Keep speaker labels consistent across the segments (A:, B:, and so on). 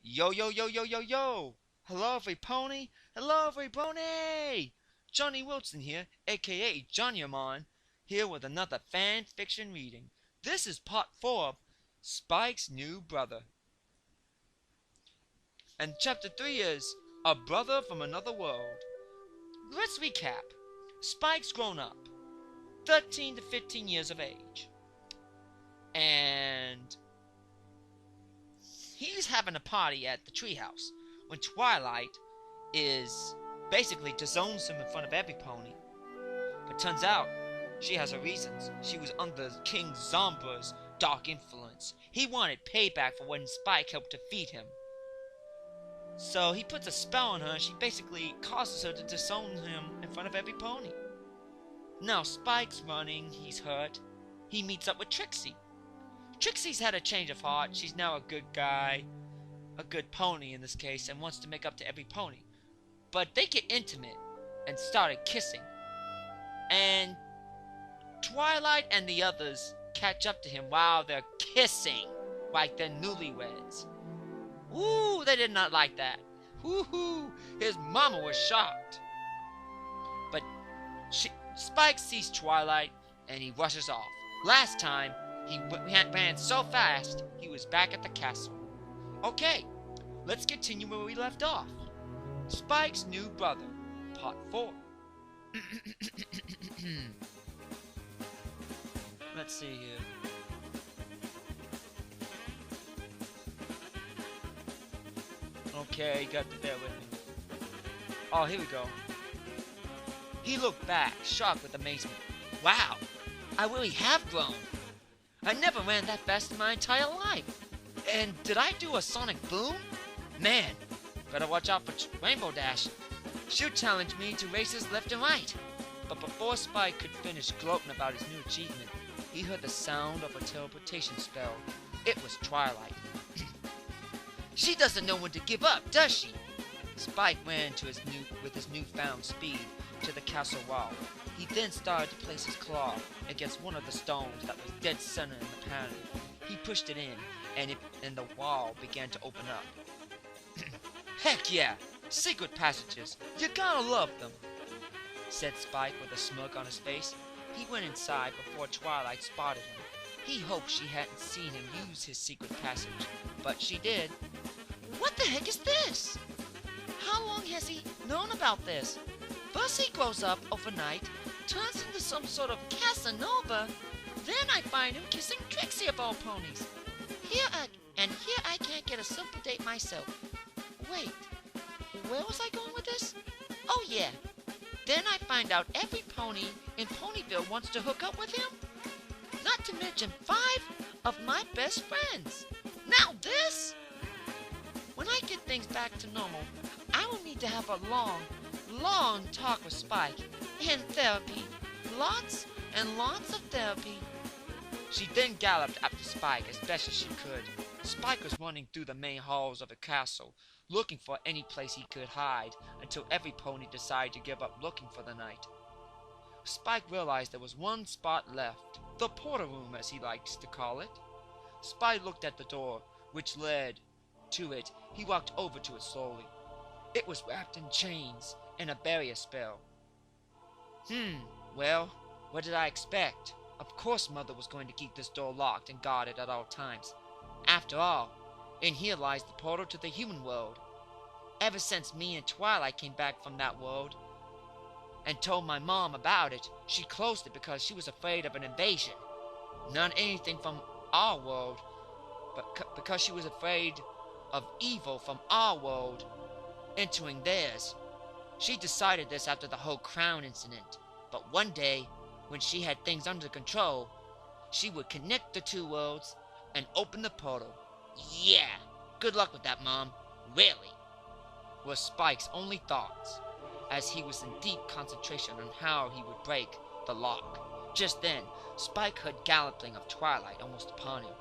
A: Yo, yo, yo, yo, yo, yo! Hello, every pony! Hello, every pony! Johnny Wilson here, aka Johnny Amon, here with another fan fiction reading. This is part 4 of Spike's New Brother. And chapter 3 is A Brother from Another World. Let's recap. Spike's grown up, 13 to 15 years of age. And he's having a party at the treehouse when Twilight is basically disowns him in front of every pony. But turns out she has her reasons. She was under King Zombra's dark influence. He wanted payback for when Spike helped defeat him. So he puts a spell on her and she basically causes her to disown him in front of every pony. Now Spike's running, he's hurt. He meets up with Trixie. Trixie's had a change of heart. She's now a good guy, a good pony in this case, and wants to make up to every pony. But they get intimate and started kissing. And Twilight and the others catch up to him while they're kissing like they're newlyweds. Ooh, they did not like that. Woohoo! His mama was shocked. But Spike sees Twilight and he rushes off. Last time, he ran so fast, he was back at the castle. Okay, let's continue where we left off. Spike's New Brother, Part 4. Let's see here. Okay, got to bear with me. Oh, here we go. He looked back, shocked with amazement. Wow, I really have grown. I never ran that fast in my entire life. And did I do a sonic boom? Man, better watch out for Rainbow Dash. She'll challenge me to races left and right. But before Spike could finish gloating about his new achievement, he heard the sound of a teleportation spell. It was Twilight. She doesn't know when to give up, does she? Spike ran with his newfound speed to the castle wall. He then started to place his claw against one of the stones that was dead center in the panel. He pushed it in, and the wall began to open up. Heck yeah! Secret passages! You gotta love them! Said Spike with a smirk on his face. He went inside before Twilight spotted him. He hoped she hadn't seen him use his secret passage, but she did. What the heck is this? How long has he known about this? First he grows up overnight, turns into some sort of Casanova, then I find him kissing Trixie of all ponies. Here I can't get a simple date myself. Wait, where was I going with this? Oh yeah, then I find out every pony in Ponyville wants to hook up with him. Not to mention 5 of my best friends. Now this? When I get things back to normal, I will need to have a long talk with Spike. And therapy. Lots and lots of therapy. She then galloped after Spike as best as she could. Spike was running through the main halls of the castle, looking for any place he could hide, until every pony decided to give up looking for the night. Spike realized there was one spot left, the porter room as he likes to call it. Spike looked at the door, which led to it. He walked over to it slowly. It was wrapped in chains and a barrier spell. Well, what did I expect? Of course Mother was going to keep this door locked and guarded at all times. After all, in here lies the portal to the human world. Ever since me and Twilight came back from that world and told my mom about it, she closed it because she was afraid of an invasion. Not anything from our world, but because she was afraid of evil from our world entering theirs. She decided this after the whole crown incident. But one day, when she had things under control, she would connect the two worlds and open the portal. Yeah, good luck with that, Mom. Really? Were Spike's only thoughts, as he was in deep concentration on how he would break the lock. Just then, Spike heard galloping of Twilight almost upon him.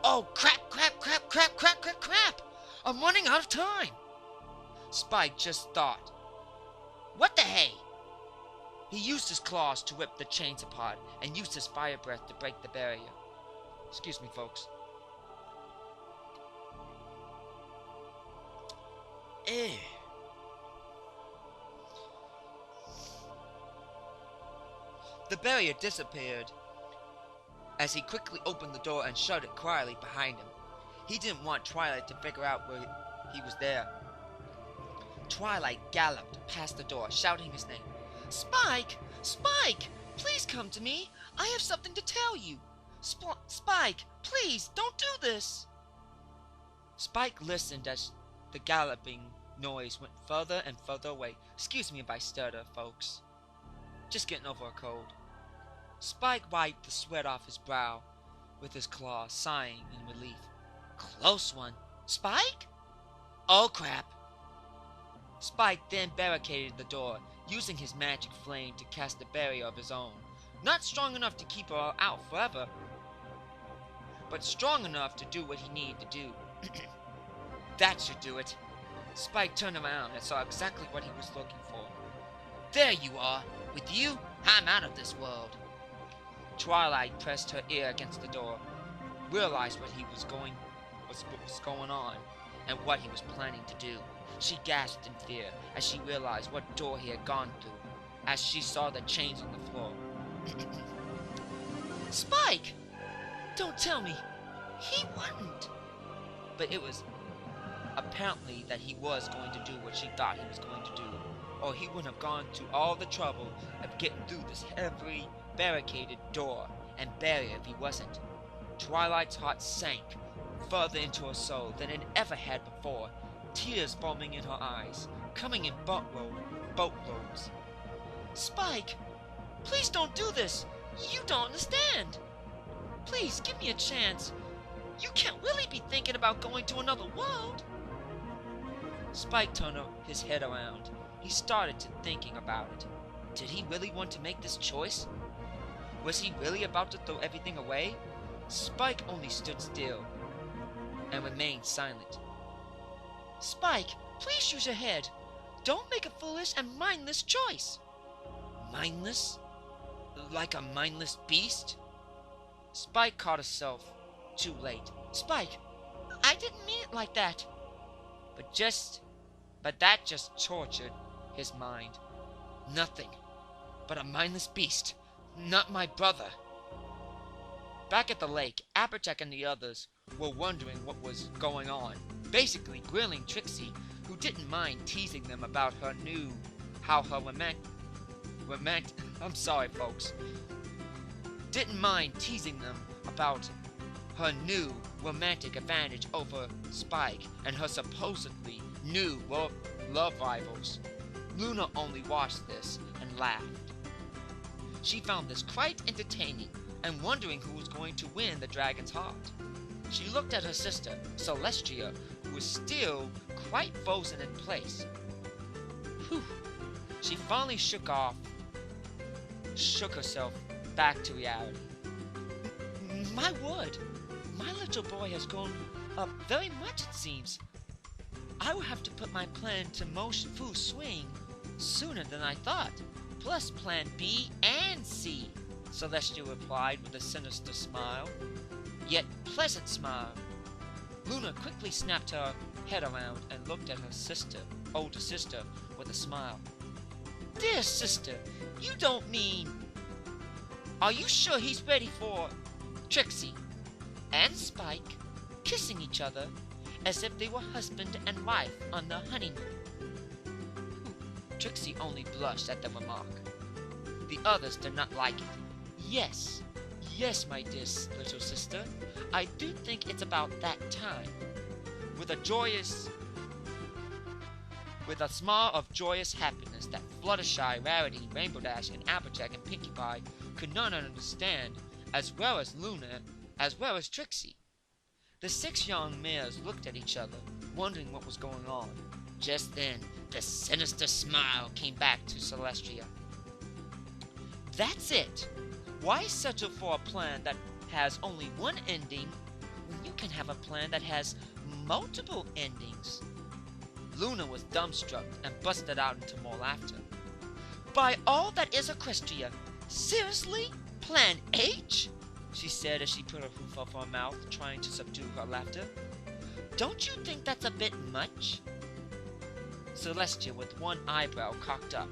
A: Oh, crap! I'm running out of time! Spike just thought. What the hey? He used his claws to rip the chains apart and used his fire breath to break the barrier. Excuse me, folks. The barrier disappeared as he quickly opened the door and shut it quietly behind him. He didn't want Twilight to figure out where he was there. Twilight galloped past the door, shouting his name. "Spike! Spike! Please come to me! I have something to tell you! Spike! Please, don't do this!" Spike listened as the galloping noise went further and further away. Excuse me if I stutter, folks. Just getting over a cold. Spike wiped the sweat off his brow with his claw, sighing in relief. "Close one. Spike? Oh crap." Spike then barricaded the door, using his magic flame to cast a barrier of his own. Not strong enough to keep her out forever, but strong enough to do what he needed to do. That should do it. Spike turned around and saw exactly what he was looking for. "There you are. With you, I'm out of this world." Twilight pressed her ear against the door, realized what was going on, and what he was planning to do. She gasped in fear as she realized what door he had gone through, as she saw the chains on the floor. "Spike! Don't tell me! He wouldn't!" But it was apparently that he was going to do what she thought he was going to do, or he wouldn't have gone to all the trouble of getting through this heavy barricaded door and barrier if he wasn't. Twilight's heart sank further into her soul than it ever had before, tears foaming in her eyes, coming in boatloads. "Spike, please don't do this! You don't understand! Please, give me a chance! You can't really be thinking about going to another world!" Spike turned his head around. He started to thinking about it. Did he really want to make this choice? Was he really about to throw everything away? Spike only stood still and remained silent. "Spike, please use your head. Don't make a foolish and mindless choice." Mindless? Like a mindless beast? Spike caught herself too late. "Spike, I didn't mean it like that." But that just tortured his mind. Nothing but a mindless beast. Not my brother. Back at the lake, Applejack and the others were wondering what was going on, basically grilling Trixie, who didn't mind teasing them about her I'm sorry, folks. Didn't mind teasing them about her new romantic advantage over Spike and her supposedly new love rivals. Luna only watched this and laughed. She found this quite entertaining and wondering who was going to win the dragon's heart. She looked at her sister, Celestia, who was still quite frozen in place. Whew. She finally shook herself back to reality. My word, my little boy has grown up very much, it seems. I will have to put my plan to full swing sooner than I thought. Plus plan B and C, Celestia replied with a sinister smile, yet pleasant smile. Luna quickly snapped her head around and looked at her older sister, with a smile. "Dear sister, you don't mean... Are you sure he's ready for..." Trixie and Spike kissing each other as if they were husband and wife on their honeymoon. Trixie only blushed at the remark. The others did not like it. Yes, my dear little sister, I do think it's about that time. With a smile of joyous happiness that Fluttershy, Rarity, Rainbow Dash, and Applejack and Pinkie Pie could not understand, as well as Luna, as well as Trixie. The 6 young mares looked at each other, wondering what was going on. Just then, the sinister smile came back to Celestia. "That's it! Why settle for a plan that has only one ending when you can have a plan that has multiple endings?" Luna was dumbstruck and busted out into more laughter. "By all that is Equestria, seriously? Plan H?" she said as she put her hoof off her mouth, trying to subdue her laughter. "Don't you think that's a bit much?" Celestia, with one eyebrow cocked up,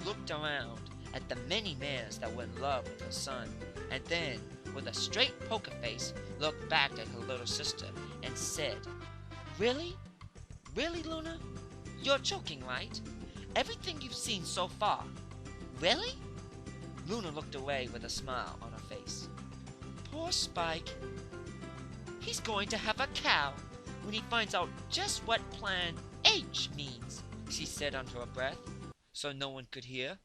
A: looked around at the many manners that were in love with her son, and then, with a straight poker face, looked back at her little sister and said, "Really? Really, Luna? You're joking, right? Everything you've seen so far. Really?" Luna looked away with a smile on her face. "Poor Spike. He's going to have a cow when he finds out just what Plan H means," she said under her breath, so no one could hear.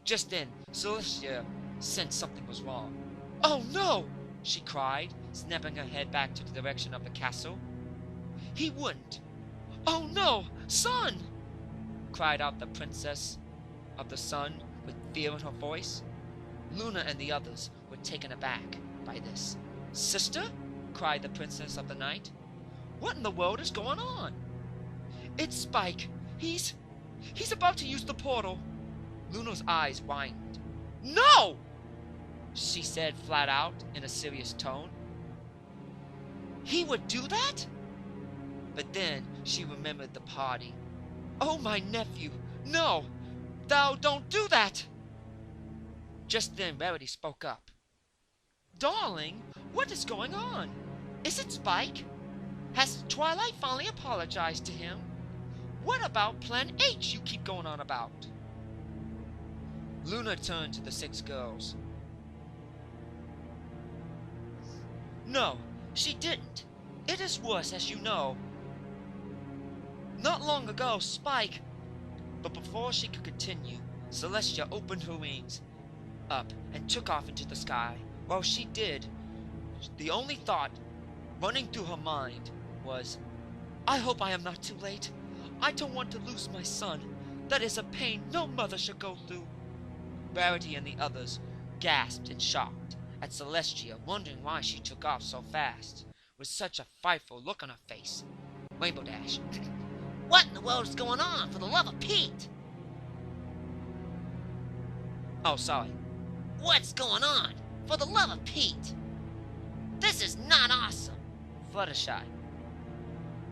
A: Just then, Celestia sensed something was wrong. "Oh no!" she cried, snapping her head back to the direction of the castle. "He wouldn't." "Oh no! Son!" cried out the Princess of the Sun with fear in her voice. Luna and the others were taken aback by this. "Sister?" cried the Princess of the Night. "What in the world is going on?" "It's Spike. He's about to use the portal." Luna's eyes widened. "No!" she said flat out in a serious tone. "He would do that?" But then she remembered the party. "Oh, my nephew! No! Thou don't do that!" Just then Rarity spoke up. "Darling, what is going on? Is it Spike? Has Twilight finally apologized to him? What about Plan H you keep going on about?" Luna turned to the 6 girls. "No, she didn't. It is worse, as you know. Not long ago, Spike..." But before she could continue, Celestia opened her wings up and took off into the sky. While she did, the only thought running through her mind was, "I hope I am not too late. I don't want to lose my son. That is a pain no mother should go through." Rarity and the others gasped in shock at Celestia, wondering why she took off so fast, with such a frightful look on her face. Rainbow Dash. "What in the world is going on, for the love of Pete?" "Oh, sorry. What's going on, for the love of Pete? This is not awesome." Fluttershy.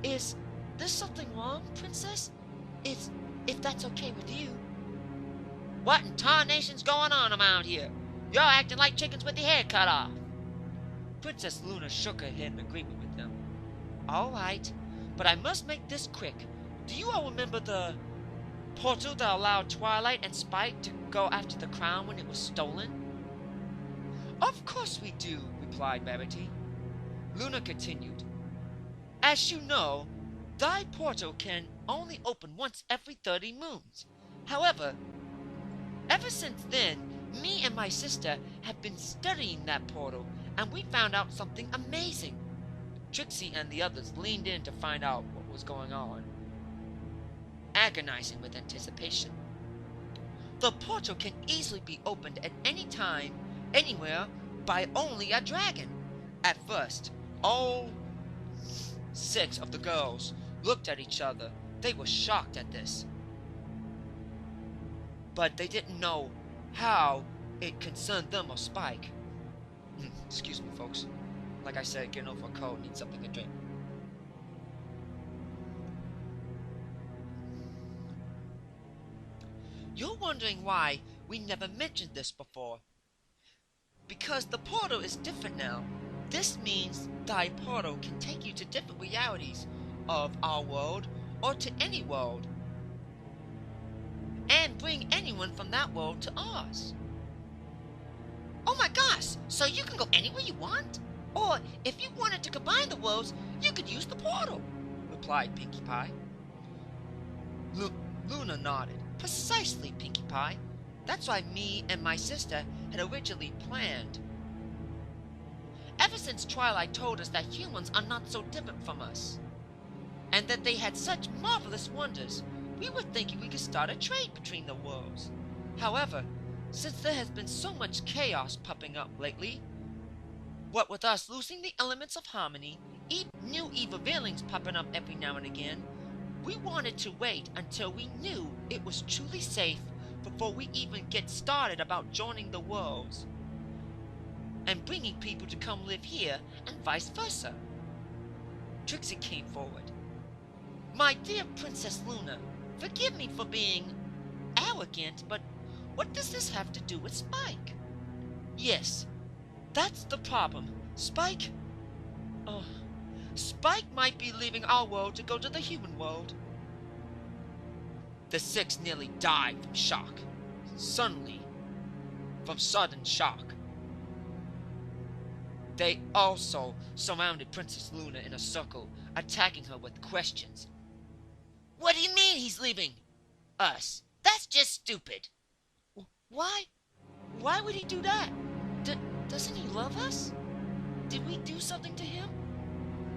A: "Is there something wrong, Princess? If that's okay with you." "What in tarnation's going on around here? You're acting like chickens with your head cut off." Princess Luna shook her head in agreement with them. "All right, but I must make this quick. Do you all remember the portal that allowed Twilight and Spike to go after the crown when it was stolen?" "Of course we do," replied Rarity. Luna continued, "As you know, thy portal can only open once every 30 moons. However, ever since then, me and my sister have been studying that portal, and we found out something amazing." Trixie and the others leaned in to find out what was going on, agonizing with anticipation. "The portal can easily be opened at any time, anywhere, by only a dragon." At first, all 6 of the girls looked at each other. They were shocked at this, but they didn't know how it concerned them or Spike. Excuse me, folks. Like I said, getting over a cold, need something to drink. You're wondering why we never mentioned this before. Because the portal is different now. This means thy portal can take you to different realities of our world or to any world, and bring anyone from that world to ours. Oh my gosh, so you can go anywhere you want? Or if you wanted to combine the worlds, you could use the portal, replied Pinkie Pie. Luna nodded. Precisely, Pinkie Pie. That's why me and my sister had originally planned. Ever since Twilight told us that humans are not so different from us, and that they had such marvelous wonders, we were thinking we could start a trade between the worlds. However, since there has been so much chaos popping up lately, what with us losing the elements of harmony, new evil villains popping up every now and again, we wanted to wait until we knew it was truly safe before we even get started about joining the worlds and bringing people to come live here and vice versa. Trixie came forward. My dear Princess Luna, forgive me for being arrogant, but What does this have to do with Spike? Yes, that's the problem. Spike... Oh, Spike might be leaving our world to go to the human world. The six nearly died from shock. From sudden shock. They also surrounded Princess Luna in a circle, attacking her with questions. What do you mean he's leaving us? That's just stupid. Why? Why would he do that? Doesn't he love us? Did we do something to him?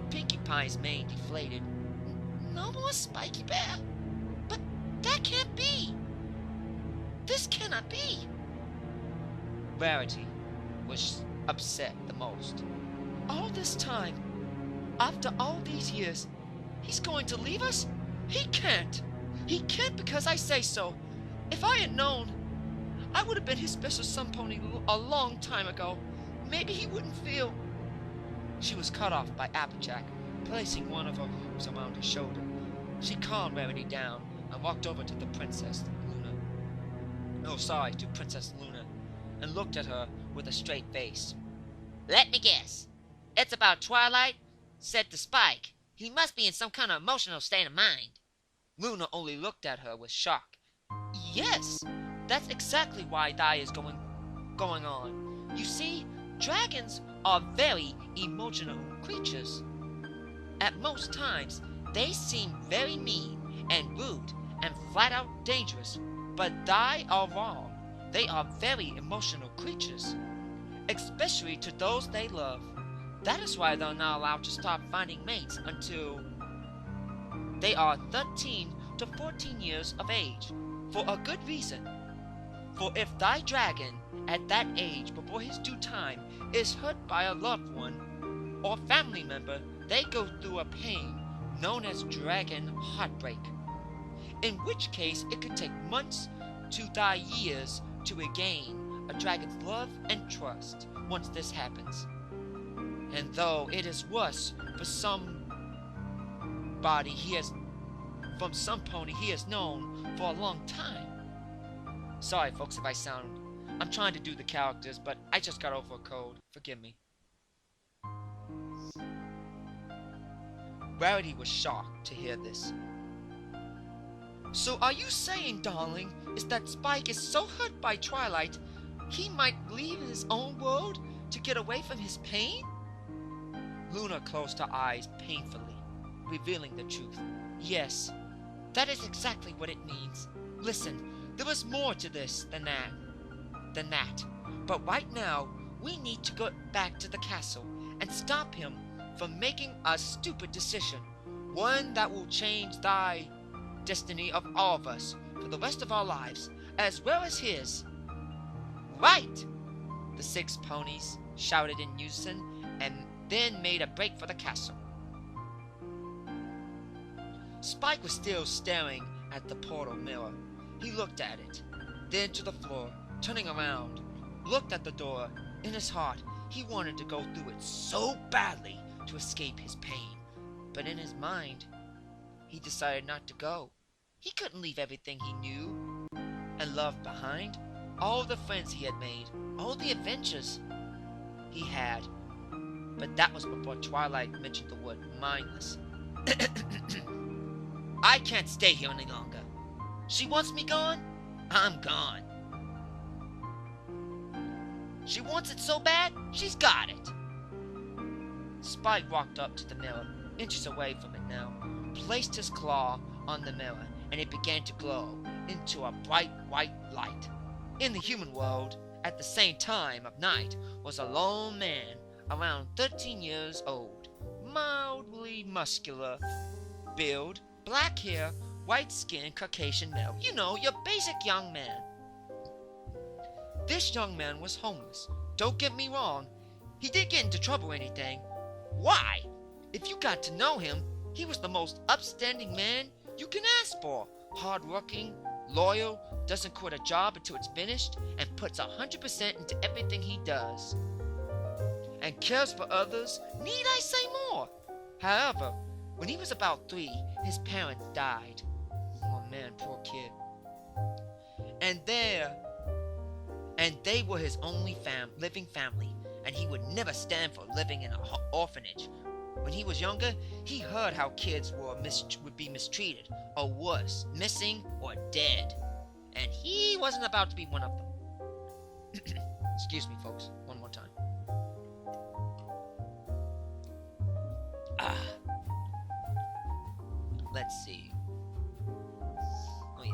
A: Pinkie Pie's mane deflated. No more Spiky Bear? But that can't be. This cannot be. Rarity was upset the most. All this time, after all these years, he's going to leave us? He can't. He can't because I say so. If I had known, I would have been his special sun pony a long time ago. Maybe he wouldn't feel... She was cut off by Applejack, placing one of her hooves around his shoulder. She calmed Rarity down and walked over to Princess Luna, and looked at her with a straight face. Let me guess. It's about Twilight? Said to Spike. He must be in some kind of emotional state of mind. Luna only looked at her with shock. Yes, that's exactly why that is going on. You see, dragons are very emotional creatures. At most times, they seem very mean and rude and flat out dangerous, but they are wrong. They are very emotional creatures, especially to those they love. That is why they're not allowed to start finding mates until they are 13 to 14 years of age, for a good reason. For if thy dragon at that age before his due time is hurt by a loved one or family member, they go through a pain known as dragon heartbreak, in which case it could take months to thy years to regain a dragon's love and trust once this happens. And though it is worse for somebody from some pony he has known for a long time. Sorry folks if I'm trying to do the characters, but I just got over a cold. Forgive me. Rarity was shocked to hear this. So are you saying, darling, is that Spike is so hurt by Twilight, he might leave his own world to get away from his pain? Luna closed her eyes painfully, revealing the truth. Yes, that is exactly what it means. Listen, there is more to this than that. But right now, we need to go back to the castle and stop him from making a stupid decision, one that will change the destiny of all of us for the rest of our lives, as well as his. Right! The six ponies shouted in unison and then made a break for the castle. Spike was still staring at the portal mirror. He looked at it, then to the floor, turning around, looked at the door. In his heart, he wanted to go through it so badly to escape his pain. But in his mind, he decided not to go. He couldn't leave everything he knew and loved behind. All the friends he had made, all the adventures he had. But that was before Twilight mentioned the word mindless. I can't stay here any longer. She wants me gone? I'm gone. She wants it so bad, she's got it. Spike walked up to the mirror, inches away from it now, placed his claw on the mirror, and it began to glow into a bright white light. In the human world, at the same time of night, was a lone man, around 13 years old, mildly muscular build, black hair, white skin, Caucasian male. You know, your basic young man. This young man was homeless. Don't get me wrong, he didn't get into trouble or anything. Why? If you got to know him, he was the most upstanding man you can ask for. Hardworking, loyal, doesn't quit a job until it's finished, and puts 100% into everything he does. And cares for others, need I say more? However, when he was about 3, his parents died. Oh man, poor kid. And there and they were his only living family, and he would never stand for living in an orphanage. When he was younger, he heard how kids would be mistreated, or worse, missing or dead, and he wasn't about to be one of them. Excuse me, folks, one more time. Let's see. Oh yeah.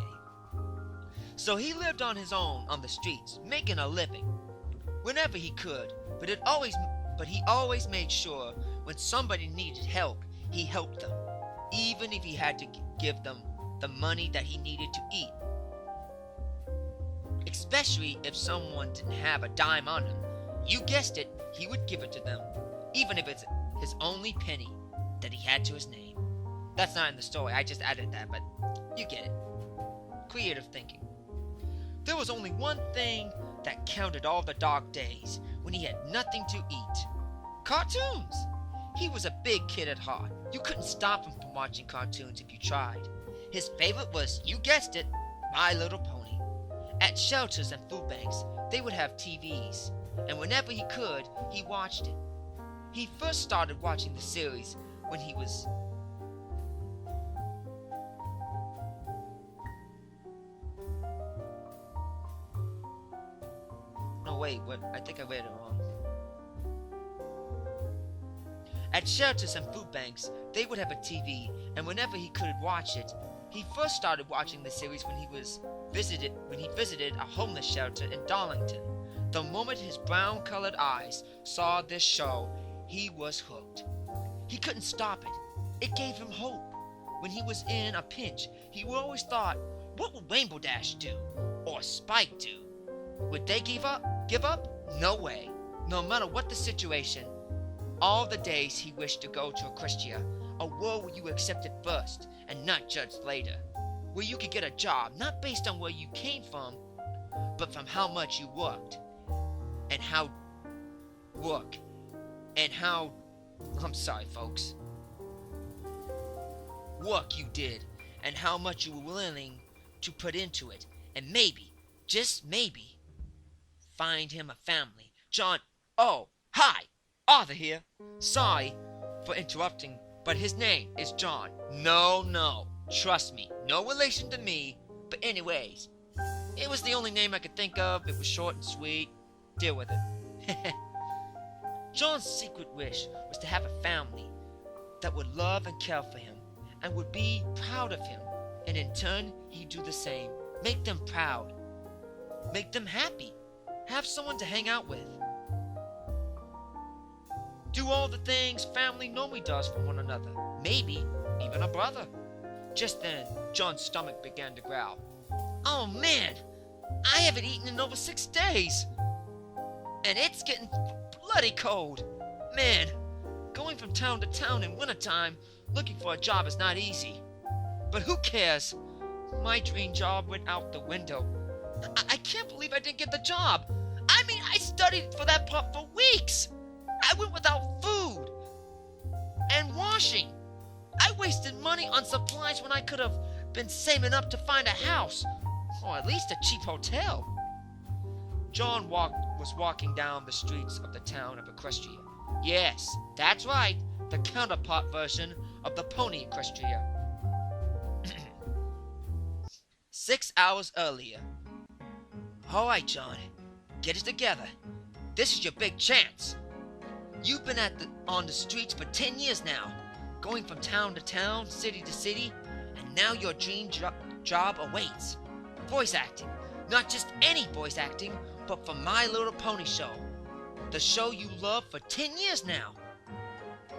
A: So he lived on his own on the streets, making a living whenever he could, but he always made sure when somebody needed help, he helped them, even if he had to give them the money that he needed to eat. Especially if someone didn't have a dime on him. You guessed it, he would give it to them, even if it's his only penny that he had to his name. That's not in the story, I just added that, but you get it. Creative thinking. There was only one thing that counted all the dark days, when he had nothing to eat. Cartoons! He was a big kid at heart. You couldn't stop him from watching cartoons if you tried. His favorite was, you guessed it, My Little Pony. At shelters and food banks, they would have TVs, and whenever he could, he watched it. He first started watching the series when he was... Oh wait, what? I think I read it wrong. At shelters and food banks, they would have a TV, and whenever he could watch it, he first started watching the series when he visited a homeless shelter in Darlington. The moment his brown-colored eyes saw this show, he was hooked. He couldn't stop it. It gave him hope. When he was in a pinch, he always thought, what would Rainbow Dash do? Or Spike do? Would they give up? No way. No matter what the situation, all the days he wished to go to Equestria, a world where you were accepted first and not judged later, where you could get a job not based on where you came from, but from how much you worked, and how work you did, and how much you were willing to put into it, and maybe, just maybe, find him a family. John, oh, hi, Arthur here. Sorry for interrupting, but his name is John. No, trust me, no relation to me, but anyways, it was the only name I could think of. It was short and sweet. Deal with it. John's secret wish was to have a family that would love and care for him and would be proud of him, and in turn, he'd do the same. Make them proud. Make them happy. Have someone to hang out with. Do all the things family normally does for one another. Maybe even a brother. Just then, John's stomach began to growl. Oh man, I haven't eaten in over 6 days. And it's getting bloody cold. Man, going from town to town in wintertime looking for a job is not easy. But who cares? My dream job went out the window. I can't believe I didn't get the job. I mean, I studied for that part for weeks. I went without food and washing. I wasted money on supplies when I could have been saving up to find a house, or at least a cheap hotel. John was walking down the streets of the town of Equestria. Yes, that's right, the counterpart version of the Pony Equestria. 6 hours earlier. All right, John, get it together. This is your big chance. You've been on the streets for 10 years now, going from town to town, city to city, and now your dream job awaits. Voice acting. Not just any voice acting, but for My Little Pony Show. The show you love for 10 years now.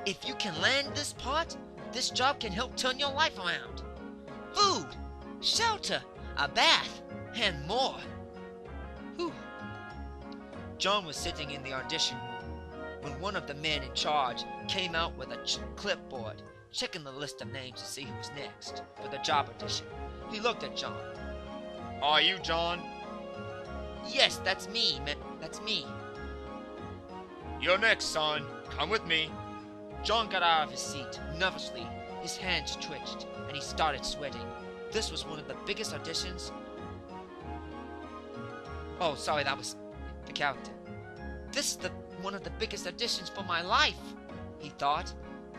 A: If you can land this part, this job can help turn your life around. Food, shelter, a bath, and more. Whew. John was sitting in the audition when one of the men in charge came out with a clipboard, checking the list of names to see who was next for the job audition. He looked at John. Are you John? Yes, that's me, that's me. You're next, son. Come with me. John got out of his seat, nervously. His hands twitched, and he started sweating. This was one of the biggest auditions Oh, sorry, that was the character. This is one of the biggest auditions for my life, he thought.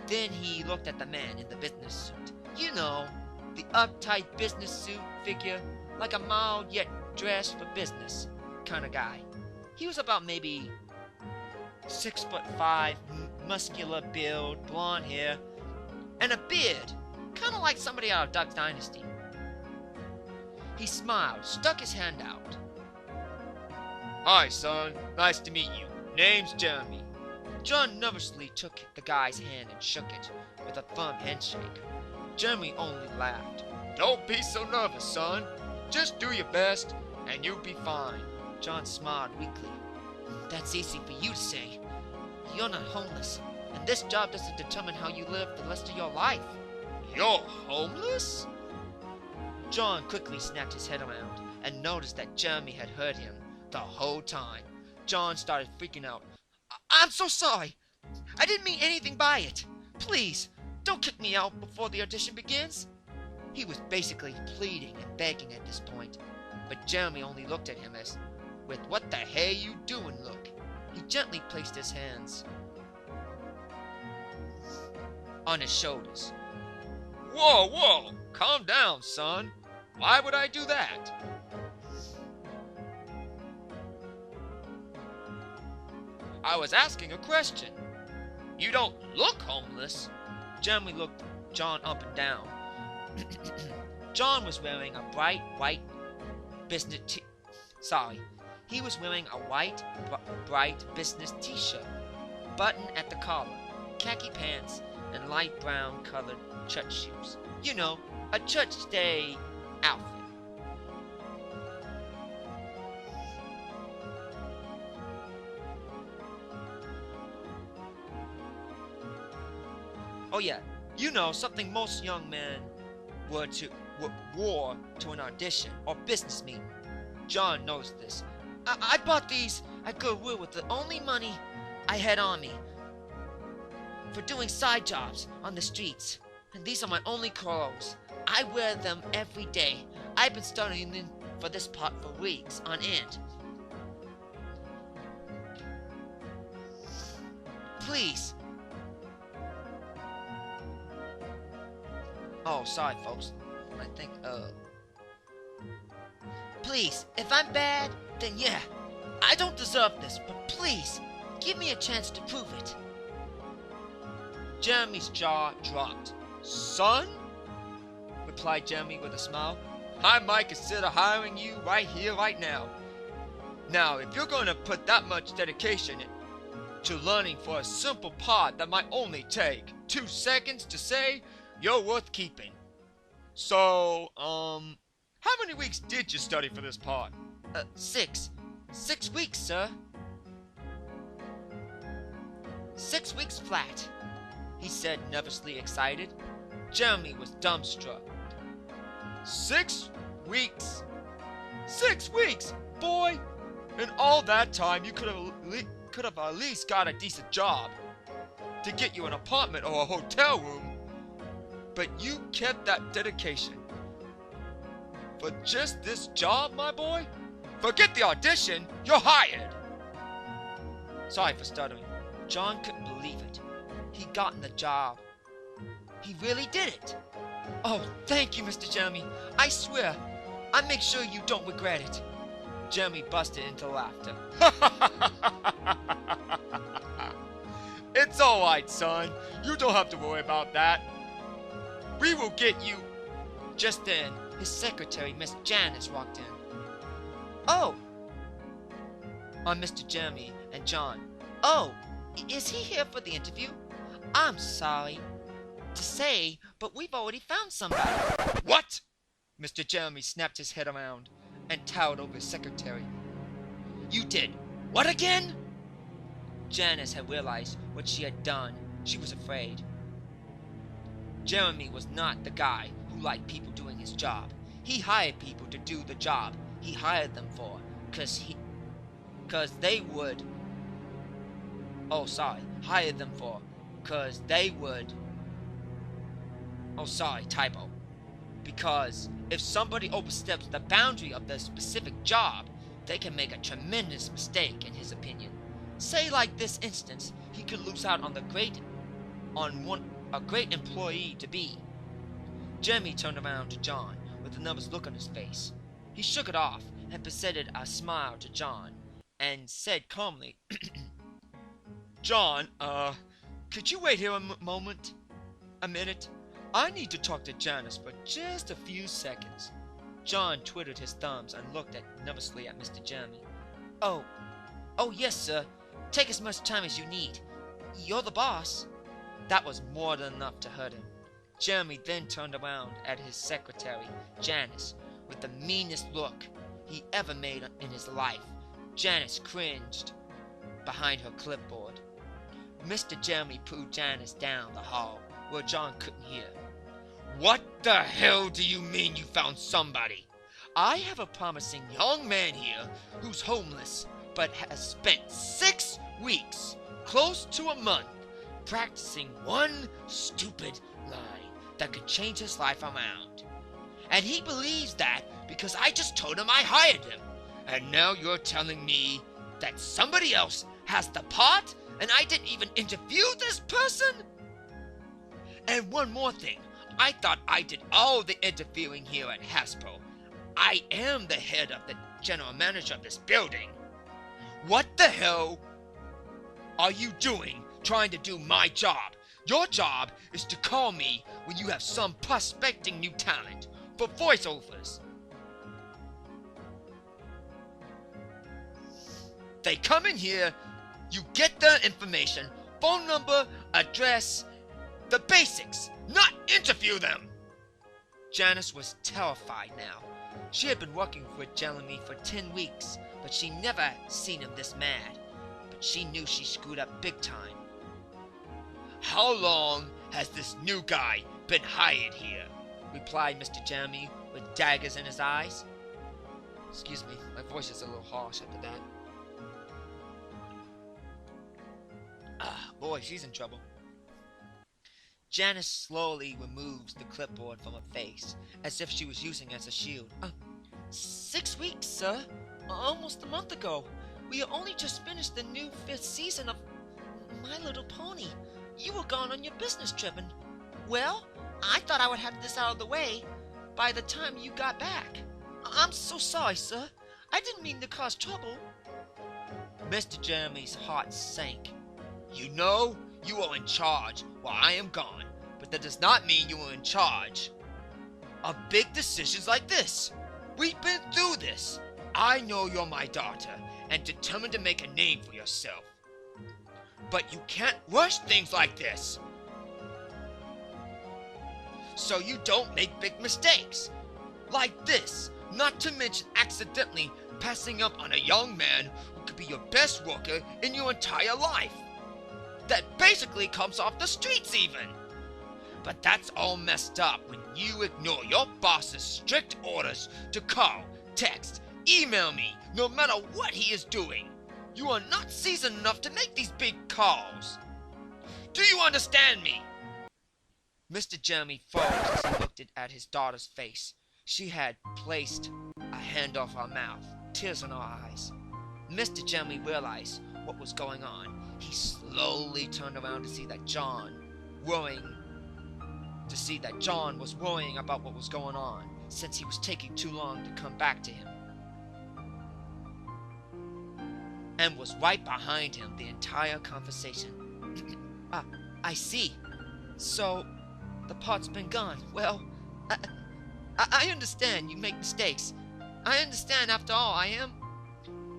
A: Then he looked at the man in the business suit. You know, the uptight business suit figure, like a mild yet dressed for business kind of guy. He was about maybe 6'5", muscular build, blonde hair, and a beard, kind of like somebody out of Duck Dynasty. He smiled, stuck his hand out. Hi, son. Nice to meet you. Name's Jeremy. John nervously took the guy's hand and shook it with a firm handshake. Jeremy only laughed. Don't be so nervous, son. Just do your best, and you'll be fine. John smiled weakly. That's easy for you to say. You're not homeless, and this job doesn't determine how you live the rest of your life. You're homeless? John quickly snapped his head around and noticed that Jeremy had heard him the whole time. John started freaking out. I'm so sorry. I didn't mean anything by it. Please, don't kick me out before the audition begins. He was basically pleading and begging at this point, but Jeremy only looked at him as, with what the hell you doing look. He gently placed his hands on his shoulders. Whoa, whoa, calm down, son. Why would I do that? I was asking a question. You don't look homeless. Jeremy looked John up and down. John was wearing a bright white business He was wearing a white, bright business t-shirt, button at the collar, khaki pants, and light brown colored church shoes. You know, a church day outfit. Oh yeah, you know, something most young men wore to an audition or business meeting. John knows this. I bought these at Goodwill with the only money I had on me for doing side jobs on the streets. And these are my only clothes. I wear them every day. I've been studying for this part for weeks on end. Please. Oh, sorry, folks. I think, Please, if I'm bad, then yeah. I don't deserve this, but please, give me a chance to prove it. Jeremy's jaw dropped. Son? Replied Jeremy with a smile. I might consider hiring you right here, right now. Now, if you're going to put that much dedication to learning for a simple part that might only take 2 seconds to say, you're worth keeping. So, how many weeks did you study for this part? 6. 6 weeks, sir. 6 weeks flat, he said, nervously excited. Jeremy was dumbstruck. 6 weeks? 6 weeks, boy! In all that time, you could have at least got a decent job to get you an apartment or a hotel room. But you kept that dedication for just this job, my boy? Forget the audition, you're hired! Sorry for stuttering. John couldn't believe it. He'd gotten the job. He really did it. Oh, thank you, Mr. Jeremy. I swear, I'll make sure you don't regret it. Jeremy busted into laughter. It's alright, son. You don't have to worry about that. We will get you. Just then, his secretary, Miss Janice, walked in. Oh! On Mr. Jeremy and John. Oh, is he here for the interview? I'm sorry to say, but we've already found somebody. What? Mr. Jeremy snapped his head around and towered over his secretary. You did what again? Janice had realized what she had done. She was afraid. Jeremy was not the guy who liked people doing his job. He hired people to do the job he hired them for, hired them for, cause they would, because if somebody oversteps the boundary of the specific job, they can make a tremendous mistake, in his opinion. Say, like this instance, he could lose out on a great employee to be. Jeremy turned around to John with a nervous look on his face. He shook it off and presented a smile to John and said calmly, John, could you wait here a minute? I need to talk to Janice for just a few seconds. John twiddled his thumbs and looked nervously at Mr. Jeremy. Oh, yes, sir. Take as much time as you need. You're the boss. That was more than enough to hurt him. Jeremy then turned around at his secretary, Janice, with the meanest look he ever made in his life. Janice cringed behind her clipboard. Mr. Jeremy pulled Janice down the hall where John couldn't hear. What the hell do you mean you found somebody? I have a promising young man here who's homeless, but has spent 6 weeks, close to a month, practicing one stupid line that could change his life around. And he believes that because I just told him I hired him. And now you're telling me that somebody else has the part and I didn't even interview this person? And one more thing. I thought I did all the interviewing here at Hasbro. I am the head of the general manager of this building. What the hell are you doing trying to do my job? Your job is to call me when you have some prospecting new talent for voiceovers. They come in here, you get their information, phone number, address, the basics, not interview them. Janice was terrified now. She had been working with Jeremy for 10 weeks, but she never seen him this mad. But she knew she screwed up big time. How long has this new guy been hired here? Replied Mr. Jeremy with daggers in his eyes. Excuse me, my voice is a little harsh after that. Boy, she's in trouble. Janice slowly removes the clipboard from her face, as if she was using it as a shield. 6 weeks, sir. Almost a month ago. We only just finished the new 5th season of My Little Pony. You were gone on your business trip and, well, I thought I would have this out of the way by the time you got back. I'm so sorry, sir. I didn't mean to cause trouble. Mr. Jeremy's heart sank. You know, you are in charge while I am gone, but that does not mean you are in charge of big decisions like this. We've been through this. I know you're my daughter and determined to make a name for yourself. But you can't rush things like this, so you don't make big mistakes like this, not to mention accidentally passing up on a young man who could be your best worker in your entire life. That basically comes off the streets even. But that's all messed up when you ignore your boss's strict orders to call, text, email me, no matter what he is doing. You are not seasoned enough to make these big calls. Do you understand me? Mr. Jeremy froze as he looked at his daughter's face. She had placed a hand off her mouth, tears in her eyes. Mr. Jeremy realized what was going on. He slowly turned around to see that John was worrying about what was going on, since he was taking too long to come back to him, and was right behind him the entire conversation. I see. So, the part's been gone. Well, I understand you make mistakes. I understand, after all, I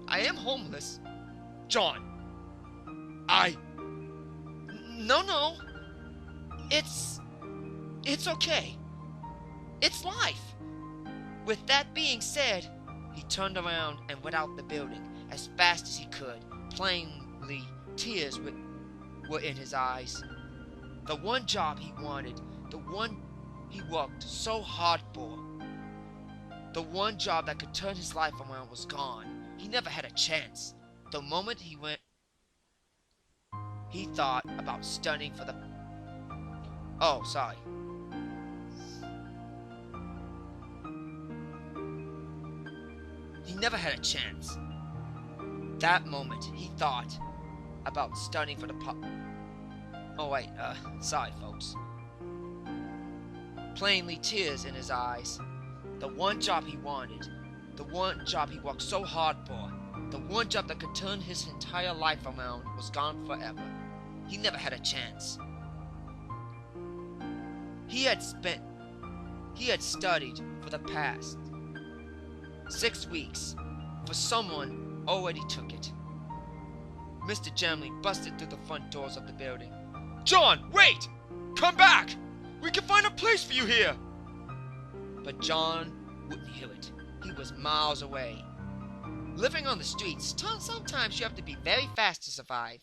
A: am homeless. John, No. It's okay. It's life. With that being said, he turned around and went out the building as fast as he could. Plainly, tears were in his eyes. The one job he wanted, the one he worked so hard for, the one job that could turn his life around was gone. He never had a chance. The moment he went, he thought about studying for the... Oh, sorry. never had a chance. That moment, he thought about studying for the Oh wait, sorry folks. Plainly tears in his eyes. The one job he wanted, the one job he worked so hard for, the one job that could turn his entire life around was gone forever. He never had a chance. He had studied for the past 6 weeks for someone already took it. Mr. Jamley busted through the front doors of the building. "John, wait! Come back! We can find a place for you here!" But John wouldn't hear it. He was miles away. Living on the streets, sometimes you have to be very fast to survive.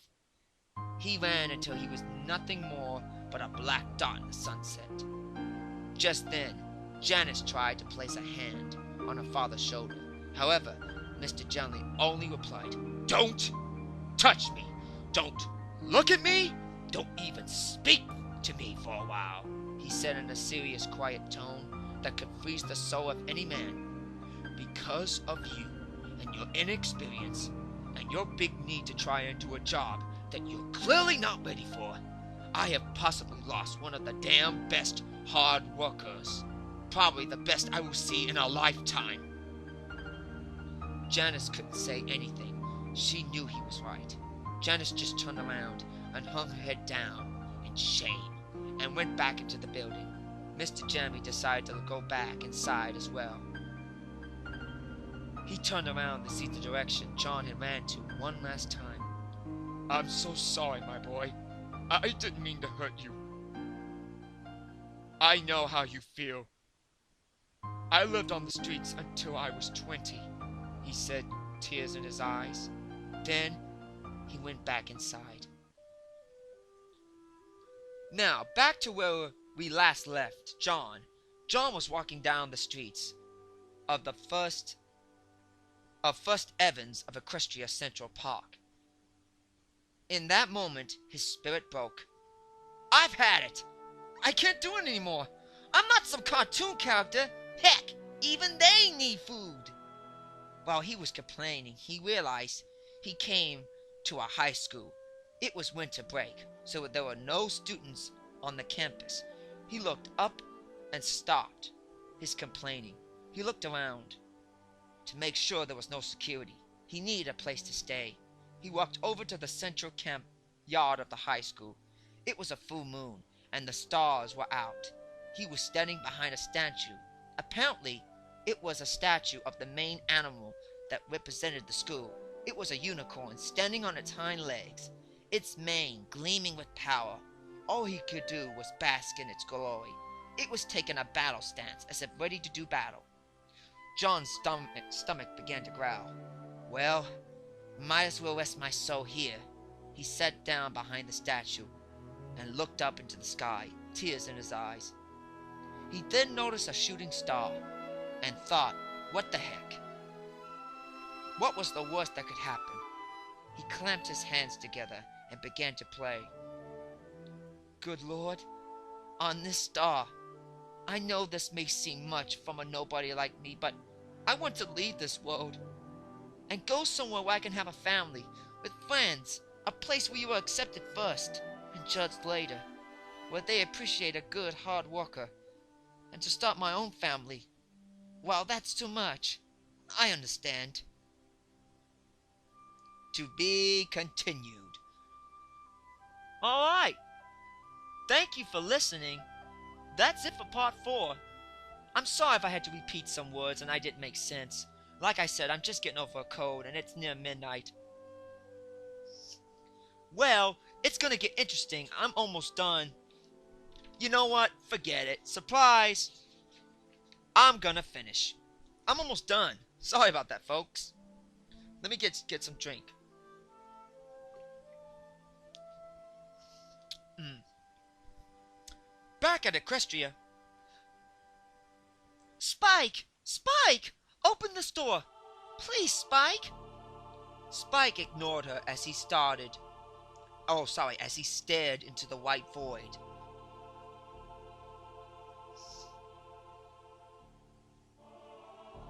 A: He ran until he was nothing more but a black dot in the sunset. Just then, Janice tried to place a hand on her father's shoulder. However, Mr. Jamley only replied, "Don't touch me! Don't look at me! Don't even speak to me for a while," he said in a serious, quiet tone that could freeze the soul of any man. "Because of you and your inexperience and your big need to try and do a job that you're clearly not ready for, I have possibly lost one of the damn best hard workers. Probably the best I will see in a lifetime." Janice couldn't say anything. She knew he was right. Janice just turned around and hung her head down in shame and went back into the building. Mr. Jamley decided to go back inside as well. He turned around to see the direction John had ran to one last time. "I'm so sorry, my boy. I didn't mean to hurt you. I know how you feel. I lived on the streets until I was 20, he said, tears in his eyes. Then he went back inside. Now, back to where we last left John. John was walking down the streets of the First Evans of Equestria Central Park. In that moment, his spirit broke. "I've had it! I can't do it anymore! I'm not some cartoon character! Heck, even they need food!" While he was complaining, he realized he came to a high school. It was winter break, so there were no students on the campus. He looked up and stopped his complaining. He looked around to make sure there was no security. He needed a place to stay. He walked over to the central camp yard of the high school. It was a full moon, and the stars were out. He was standing behind a statue. Apparently, it was a statue of the main animal that represented the school. It was a unicorn standing on its hind legs, its mane gleaming with power. All he could do was bask in its glory. It was taking a battle stance, as if ready to do battle. John's stomach began to growl. "Well, might as well rest my soul here." He sat down behind the statue and looked up into the sky, tears in his eyes. He then noticed a shooting star and thought, what the heck? What was the worst that could happen? He clamped his hands together and began to pray. "Good Lord, on this star, I know this may seem much from a nobody like me, but I want to leave this world and go somewhere where I can have a family, with friends, a place where you are accepted first and judged later, where they appreciate a good, hard worker, and to start my own family. Well, that's too much. I understand." To be continued. Alright. Thank you for listening. That's it for part 4. I'm sorry if I had to repeat some words and I didn't make sense. Like I said, I'm just getting over a cold and it's near midnight. Well, it's gonna get interesting. I'm almost done. You know what? Forget it. Surprise! I'm gonna finish. I'm almost done. Sorry about that, folks. Let me get some drink. Back at Equestria. "Spike! Spike! Open this door! Please, Spike!" Spike ignored her as he stared into the white void.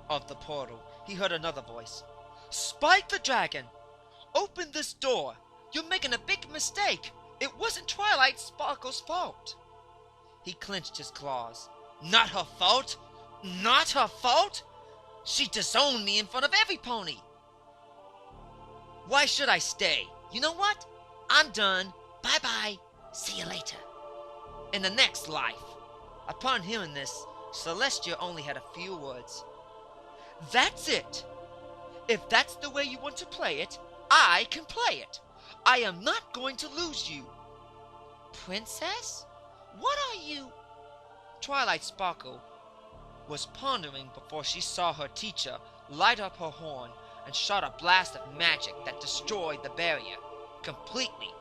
A: of the portal, he heard another voice. "Spike the dragon! Open this door! You're making a big mistake! It wasn't Twilight Sparkle's fault!" He clenched his claws. "Not her fault! Not her fault! She disowned me in front of every pony! Why should I stay? You know what? I'm done. Bye-bye. See you later." In the next life. Upon hearing this, Celestia only had a few words. "That's it. If that's the way you want to play it, I can play it. I am not going to lose you." "Princess? What are you?" Twilight Sparkle was pondering before she saw her teacher light up her horn and shot a blast of magic that destroyed the barrier completely,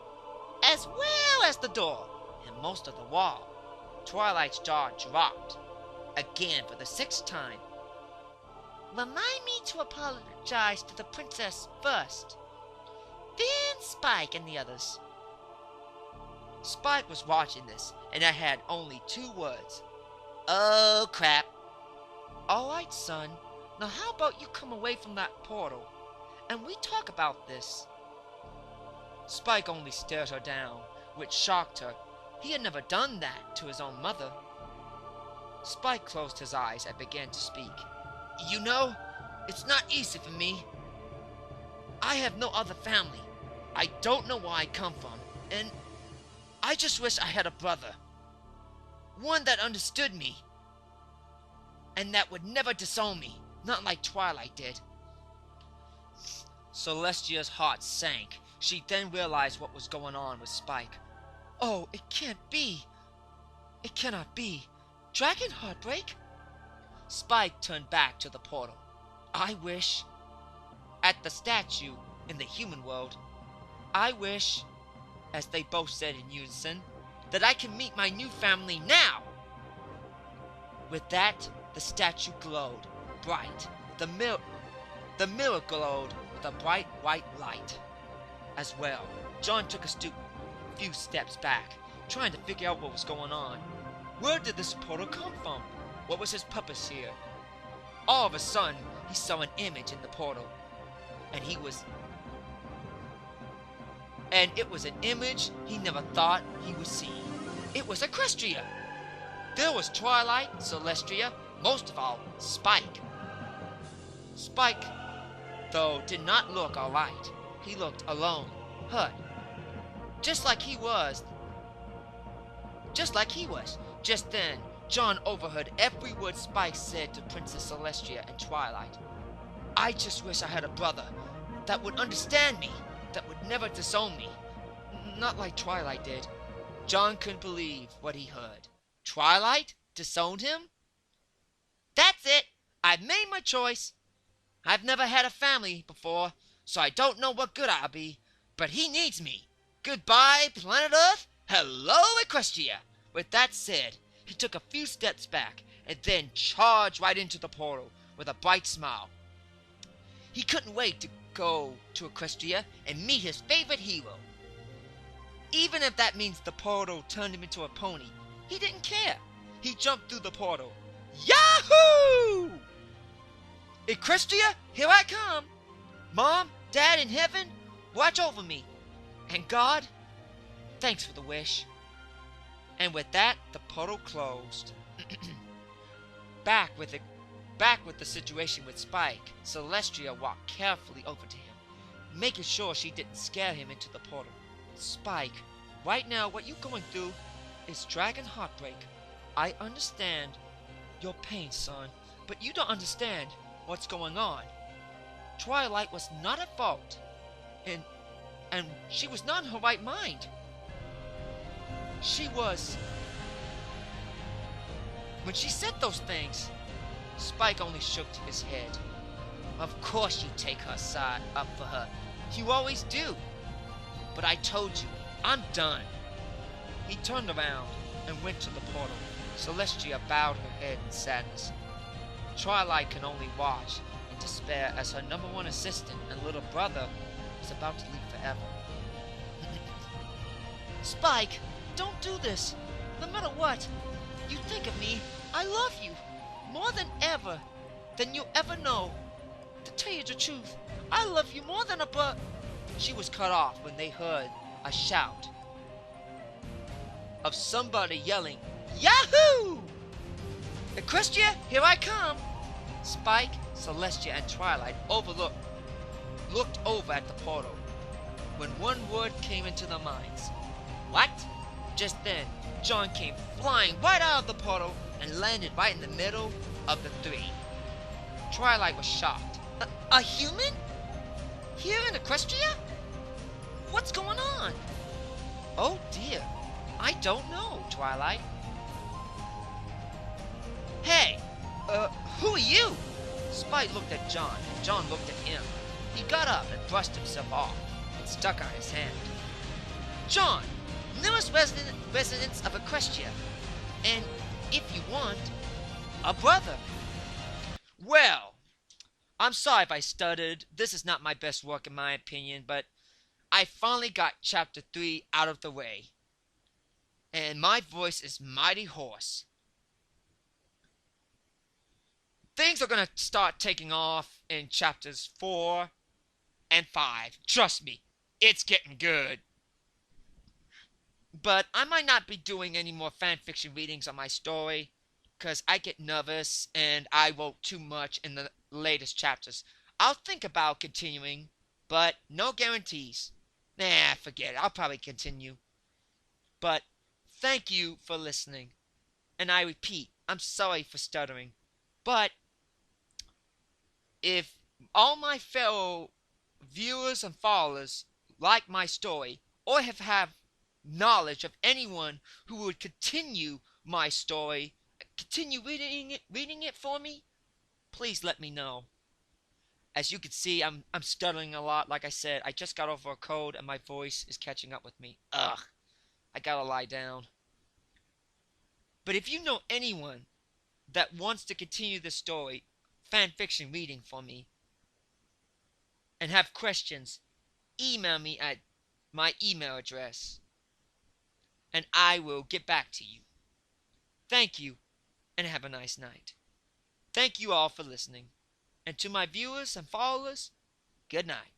A: as well as the door and most of the wall. Twilight's jaw dropped, again for the 6th time. "Remind me to apologize to the princess first. Then Spike and the others." Spike was watching this, and I had only 2 words. "Oh, crap." "All right, son. Now how about you come away from that portal, and we talk about this?" Spike only stared her down, which shocked her. He had never done that to his own mother. Spike closed his eyes and began to speak. "You know, it's not easy for me. I have no other family. I don't know where I come from, and I just wish I had a brother. One that understood me, and that would never disown me, not like Twilight did." Celestia's heart sank. She then realized what was going on with Spike. "Oh, it can't be. It cannot be. Dragon Heartbreak?" Spike turned back to the portal. "I wish," at the statue in the human world, "I wish," as they both said in unison, "that I can meet my new family now." With that, the statue glowed bright. The mirror glowed with a bright white light as well. John took a few steps back, trying to figure out what was going on. Where did this portal come from? What was his purpose here? All of a sudden, he saw an image in the portal, and it was an image he never thought he would see. It was Equestria. There was Twilight, Celestia, most of all, Spike. Spike, though, did not look alright. He looked alone, hurt, just like he was. Just then, John overheard every word Spike said to Princess Celestia and Twilight. "I just wish I had a brother that would understand me, that would never disown me, not like Twilight did." John couldn't believe what he heard. Twilight disowned him? "That's it. I've made my choice. I've never had a family before, so I don't know what good I'll be, but he needs me. Goodbye, planet Earth. Hello, Equestria." With that said, he took a few steps back and then charged right into the portal with a bright smile. He couldn't wait to go to Equestria and meet his favorite hero. Even if that means the portal turned him into a pony, he didn't care. He jumped through the portal. Yahoo! "Equestria, here I come. Mom, Dad in heaven, watch over me. And God, thanks for the wish." And with that, the portal closed. Back with the situation with Spike, Celestia walked carefully over to him, making sure she didn't scare him into the portal. "Spike, right now what you're going through is Dragon Heartbreak. I understand your pain, son, but you don't understand what's going on. Twilight was not at fault, and she was not in her right mind. She was... when she said those things." Spike only shook his head. "Of course you take her side up for her. You always do. But I told you, I'm done." He turned around and went to the portal. Celestia bowed her head in sadness. Twilight could only watch in despair as her #1 assistant and little brother was about to leave forever. "Spike, don't do this. No matter what you think of me, I love you more than ever. than you'll ever know. To tell you the truth, I love you more than a but. She was cut off when they heard a shout of somebody yelling, Yahoo! Equestria, here I come! Spike, Celestia, and Twilight looked over at the portal when one word came into their minds. What? Just then, John came flying right out of the portal and landed right in the middle of the three. Twilight was shocked. A human? Here in Equestria? What's going on? Oh dear, I don't know, Twilight. Hey, who are you? Spike looked at John, and John looked at him. He got up and brushed himself off and stuck out his hand. John, newest residents of Equestria, and if you want, a brother. Well, I'm sorry if I stuttered. This is not my best work in my opinion, but I finally got chapter 3 out of the way. And my voice is mighty hoarse. Things are going to start taking off in chapters 4 and 5. Trust me, it's getting good. But I might not be doing any more fanfiction readings on my story, because I get nervous and I wrote too much in the latest chapters. I'll think about continuing, but no guarantees. Nah, forget it. I'll probably continue. But thank you for listening. And I repeat, I'm sorry for stuttering. But if all my fellow viewers and followers like my story, or have knowledge of anyone who would continue my story, continue reading it for me, please let me know. As you can see, I'm stuttering a lot. Like I said, I just got over a cold and my voice is catching up with me. Ugh, I gotta lie down. But if you know anyone that wants to continue the story, fanfiction reading for me, and have questions, email me at my email address, and I will get back to you. Thank you, and have a nice night. Thank you all for listening. And to my viewers and followers, good night.